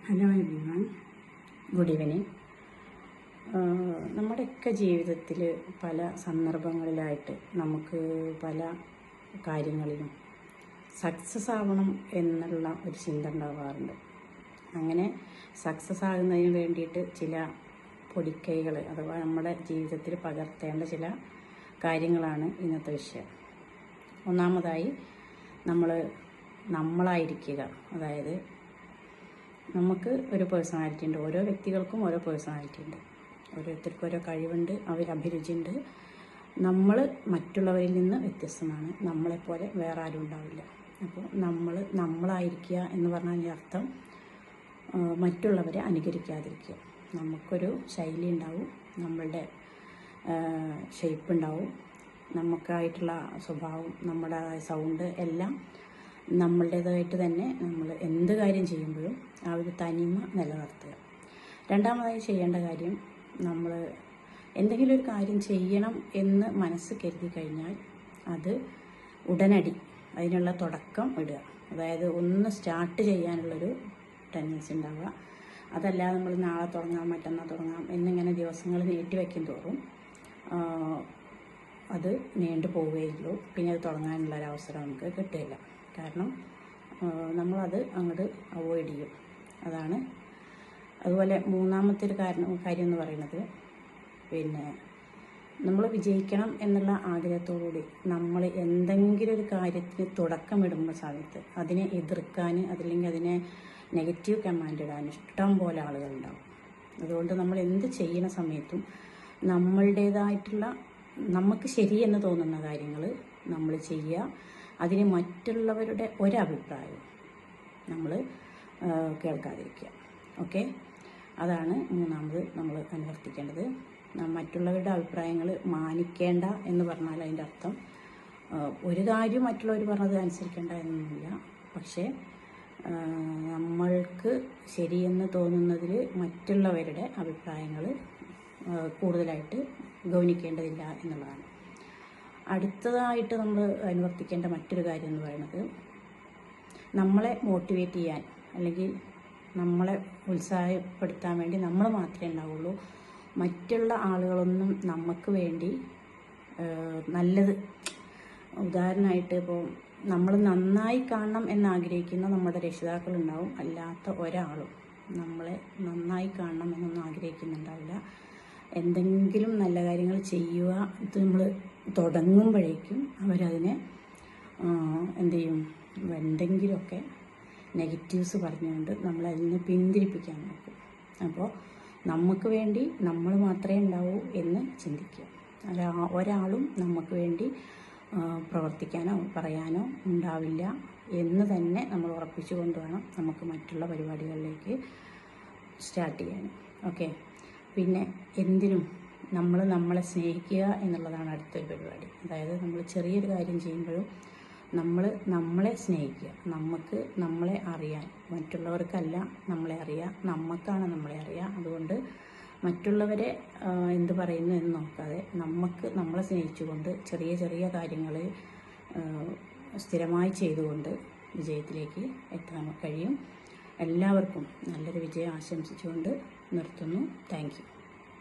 Hello everyone, good evening. നമ്മുടെയൊക്കെ ജീവിതത്തിൽ പല സന്ദർഭങ്ങളിലായിട്ട് നമുക്ക് പല കാര്യങ്ങളിലും സക്സസ് ആവണം എന്നുള്ള ഒരു ചിന്ത ഉണ്ടാവാറുണ്ട്. അങ്ങനെ സക്സസ് ആകുന്നതിന് വേണ്ടിയിട്ട് ചില പൊടിക്കൈകൾ അഥവാ നമ്മുടെ ജീവിതത്തിൽ പകർത്തേണ്ട ചില കാര്യങ്ങളാണ് ഇന്നത്തെ വിഷയം. ഒന്നാമതായി നമ്മളായിരിക്കുക. അതായത് നമുക്ക് ഒരു പേഴ്സണാലിറ്റി ഉണ്ട്. ഓരോ വ്യക്തികൾക്കും ഓരോ പേഴ്സണാലിറ്റി ഉണ്ട്. ഓരോരുത്തർക്കും ഓരോ കഴിവുണ്ട്, അഭിരുചിയുണ്ട്. നമ്മൾ മറ്റുള്ളവരിൽ നിന്ന് വ്യത്യസ്തമാണ്. നമ്മളെപ്പോലെ വേറെ ആരും ഉണ്ടാവില്ല. അപ്പോൾ നമ്മളായിരിക്കുക എന്ന് പറഞ്ഞതിൻ്റെ അർത്ഥം മറ്റുള്ളവരെ അനുകരിക്കാതിരിക്കുക. നമുക്കൊരു ശൈലി ഉണ്ടാവും, നമ്മളുടെ ഷേപ്പ് ഉണ്ടാവും, നമുക്കായിട്ടുള്ള സ്വഭാവം, നമ്മുടെ സൗണ്ട് എല്ലാം നമ്മളുടേതായിട്ട് തന്നെ നമ്മൾ എന്ത് കാര്യം ചെയ്യുമ്പോഴും ആ ഒരു തനിമ നിലനിർത്തുക. രണ്ടാമതായി ചെയ്യേണ്ട കാര്യം, നമ്മൾ എന്തെങ്കിലും ഒരു കാര്യം ചെയ്യണം എന്ന് മനസ്സ് കരുതി കഴിഞ്ഞാൽ അത് ഉടനടി അതിനുള്ള തുടക്കം ഇടുക. അതായത് ഒന്ന് സ്റ്റാർട്ട് ചെയ്യാനുള്ളൊരു ടെൻഡൻസി ഉണ്ടാവുക. അതല്ലാതെ നമ്മൾ നാളെ തുടങ്ങാം, മറ്റന്നാൾ തുടങ്ങാം എന്നിങ്ങനെ ദിവസങ്ങൾ നീട്ടി വയ്ക്കും തോറും അത് നീണ്ടു പോവുകയുള്ളൂ. പിന്നെ അത് തുടങ്ങാനുള്ള ഒരു അവസരം നമുക്ക് കിട്ടുകയില്ല. കാരണം നമ്മളത് അങ്ങോട്ട് അവോയ്ഡ് ചെയ്യും. അതാണ്. അതുപോലെ മൂന്നാമത്തെ ഒരു കാര്യം എന്ന് പറയുന്നത്, നമ്മൾ വിജയിക്കണം എന്നുള്ള ആഗ്രഹത്തോടുകൂടി നമ്മൾ എന്തെങ്കിലും ഒരു കാര്യത്തിന് തുടക്കമിടുന്ന സമയത്ത് അതിനെ എതിർക്കാൻ, അതല്ലെങ്കിൽ അതിനെ നെഗറ്റീവ് കമാൻഡ് ഇടാൻ ഇഷ്ടം പോലെ ആളുകളുണ്ടാവും. അതുകൊണ്ട് നമ്മൾ എന്ത് ചെയ്യുന്ന സമയത്തും നമ്മളുടേതായിട്ടുള്ള നമുക്ക് ശരിയെന്ന് തോന്നുന്ന കാര്യങ്ങൾ നമ്മൾ ചെയ്യുക. അതിന് മറ്റുള്ളവരുടെ ഒരഭിപ്രായം നമ്മൾ കേൾക്കാതിരിക്കുക. ഓക്കെ, അതാണ് മൂന്നാമത് നമ്മൾ അനുവർത്തിക്കേണ്ടത്. മറ്റുള്ളവരുടെ അഭിപ്രായങ്ങൾ മാനിക്കേണ്ട എന്ന് പറഞ്ഞാൽ അതിൻ്റെ അർത്ഥം ഒരു കാര്യം മറ്റുള്ളവർ പറഞ്ഞത് അനുസരിക്കേണ്ട എന്നൊന്നുമില്ല. പക്ഷേ നമ്മൾക്ക് ശരിയെന്ന് തോന്നുന്നതിൽ മറ്റുള്ളവരുടെ അഭിപ്രായങ്ങൾ കൂടുതലായിട്ട് ഗൗനിക്കേണ്ടതില്ല എന്നുള്ളതാണ്. അടുത്തതായിട്ട് നമ്മൾ അനുവർത്തിക്കേണ്ട മറ്റൊരു കാര്യം എന്ന് പറയുന്നത്, നമ്മളെ മോട്ടിവേറ്റ് ചെയ്യാൻ അല്ലെങ്കിൽ നമ്മളെ ഉത്സാഹപ്പെടുത്താൻ വേണ്ടി നമ്മൾ മാത്രമേ ഉണ്ടാവുള്ളൂ. മറ്റുള്ള ആളുകളൊന്നും നമുക്ക് വേണ്ടി നല്ലത്, ഉദാഹരണമായിട്ട് ഇപ്പോൾ നമ്മൾ നന്നായി കാണണം എന്നാഗ്രഹിക്കുന്ന നമ്മുടെ രക്ഷിതാക്കളുണ്ടാവും. അല്ലാത്ത ഒരാളും നമ്മളെ നന്നായി കാണണം എന്നൊന്നും ആഗ്രഹിക്കുന്നുണ്ടാവില്ല. എന്തെങ്കിലും നല്ല കാര്യങ്ങൾ ചെയ്യുക ഇത് നമ്മൾ തുടങ്ങുമ്പോഴേക്കും അവരതിനെ എന്ത് ചെയ്യും, എന്തെങ്കിലുമൊക്കെ നെഗറ്റീവ്സ് പറഞ്ഞുകൊണ്ട് നമ്മളതിൽ നിന്ന് പിന്തിരിപ്പിക്കാൻ നോക്കും. അപ്പോൾ നമുക്ക് വേണ്ടി നമ്മൾ മാത്രമേ ഉണ്ടാവൂ എന്ന് ചിന്തിക്കുക. ഒരാളും നമുക്ക് വേണ്ടി പ്രവർത്തിക്കാനോ പറയാനോ ഉണ്ടാവില്ല എന്ന് തന്നെ നമ്മൾ ഉറപ്പിച്ചു കൊണ്ടുവേണം നമുക്ക് മറ്റുള്ള പരിപാടികളിലേക്ക് സ്റ്റാർട്ട് ചെയ്യാൻ. ഓക്കെ, പിന്നെ എന്തിനും നമ്മളെ സ്നേഹിക്കുക എന്നുള്ളതാണ് അടുത്തൊരു പരിപാടി. അതായത് നമ്മൾ ചെറിയൊരു കാര്യം ചെയ്യുമ്പോഴും നമ്മളെ സ്നേഹിക്കുക. നമുക്ക് നമ്മളെ അറിയാൻ, മറ്റുള്ളവർക്കല്ല നമ്മളെ അറിയാം, നമുക്കാണ് നമ്മളെ അറിയാം. അതുകൊണ്ട് മറ്റുള്ളവരെ എന്ത് പറയുന്നു എന്ന് നോക്കാതെ നമ്മളെ സ്നേഹിച്ചുകൊണ്ട് ചെറിയ ചെറിയ കാര്യങ്ങൾ സ്ഥിരമായി ചെയ്തുകൊണ്ട് വിജയത്തിലേക്ക് എത്താൻ കഴിയും. എല്ലാവർക്കും നല്ലൊരു വിജയം ആശംസിച്ചുകൊണ്ട് നിർത്തുന്നു. Thank you.